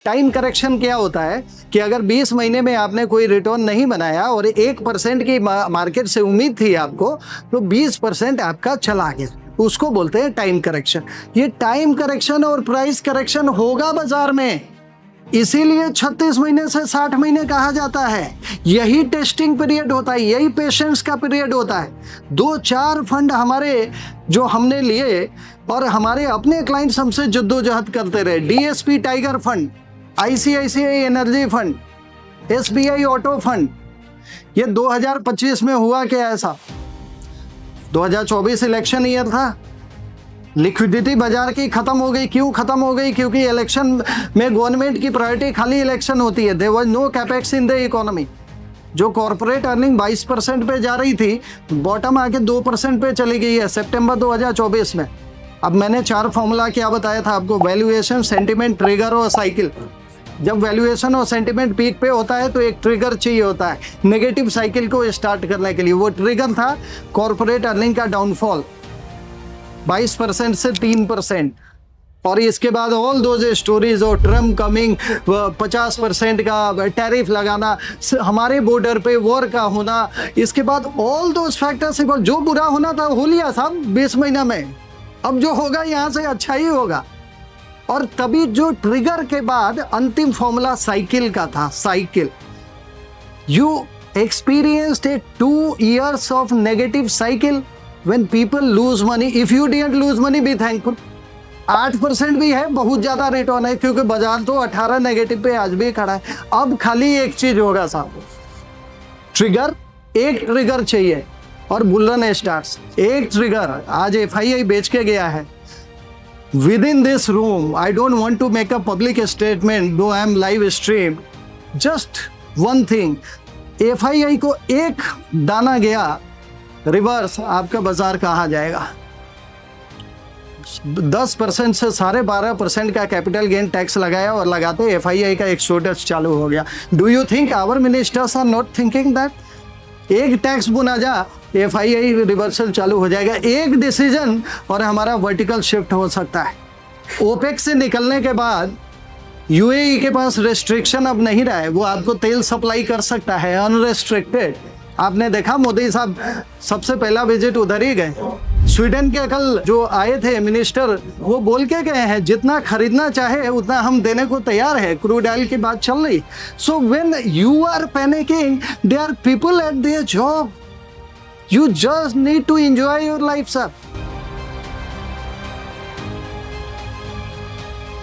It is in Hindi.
टाइम करेक्शन क्या होता है कि अगर 20 महीने में आपने कोई रिटर्न नहीं बनाया और 1% की मार्केट से उम्मीद थी आपको, तो 20% आपका चला गया, उसको बोलते हैं टाइम करेक्शन। ये टाइम करेक्शन और प्राइस करेक्शन होगा बाजार में, इसीलिए 36 महीने से 60 महीने कहा जाता है। यही टेस्टिंग पीरियड होता है, यही पेशेंस का पीरियड होता है। 2-4 फंड हमारे जो हमने लिए और हमारे अपने क्लाइंट्स हमसे जद्दोजहद करते रहे। DSP tiger fund, ICICI energy fund, SBI auto fund. ये 2025 में हुआ क्या ऐसा? 2024 इलेक्शन ईयर था, लिक्विडिटी बाजार की खत्म हो गई। क्यों खत्म हो गई? क्योंकि इलेक्शन में गवर्नमेंट की प्रायोरिटी खाली इलेक्शन होती है। There was no capex in the economy. जो कॉर्पोरेट अर्निंग 22% पे जा रही थी, बॉटम आके 2% पे चली गई है सितंबर 2024 में। अब मैंने 4 फॉर्मूला क्या बताया था आपको? वैल्यूएशन, सेंटिमेंट, ट्रिगर और साइकिल। जब वैल्यूएशन और सेंटिमेंट पीक पे होता है तो एक ट्रिगर चाहिए होता है नेगेटिव साइकिल को स्टार्ट करने के लिए। वो ट्रिगर था कॉर्पोरेट अर्निंग का डाउनफॉल 22% से 3%। और इसके बाद ऑल दोज स्टोरीज और ट्रम्प कमिंग, 50% का टैरिफ लगाना, हमारे बॉर्डर पे वॉर का होना, इसके बाद ऑल दोज फैक्टर्स। जो बुरा होना था हो लिया साहब 20 महीना में। अब जो होगा यहाँ से अच्छा ही होगा। और तभी जो ट्रिगर के बाद अंतिम फॉर्मूला साइकिल का था। Cycle, you experienced A 2 years of negative cycle when people lose money. If you didn't lose money, be thankful. 8% भी है, बहुत ज़्यादा रिटर्न है, क्योंकि बाजार तो 18 नेगेटिव पे आज भी खड़ा है। अब खाली एक चीज होगा साहब, ट्रिगर। एक ट्रिगर चाहिए और बुलरन स्टार्ट्स। एक ट्रिगर आज एफआईआई बेच के गया है। With in this room, I don't want to make a public statement, though I am live stream. Just one thing, FII को एक दाना गया रिवर्स, आपका बाजार कहाँ जाएगा? 10% से 12.5% का कैपिटल गेन टैक्स लगाया और लगाते एफआईआई का एक्सोडस चालू हो गया। Do you think our ministers are not thinking that? एक टैक्स बुना जा, एफआईआई रिवर्सल चालू हो जाएगा। एक डिसीजन और हमारा वर्टिकल शिफ्ट हो सकता है। ओपेक से निकलने के बाद यूएई के पास रेस्ट्रिक्शन अब नहीं रहा है, वो आपको तेल सप्लाई कर सकता है अनरेस्ट्रिक्टेड। आपने देखा मोदी साहब सबसे पहला विजिट उधर ही गए। स्वीडन के कल जो आए थे मिनिस्टर, वो बोल के गए हैं जितना खरीदना चाहे उतना हम देने को तैयार है। क्रूड ऑयल की बात चल रही। So when you are panicking, there are people at their job. You just need to enjoy your life sir.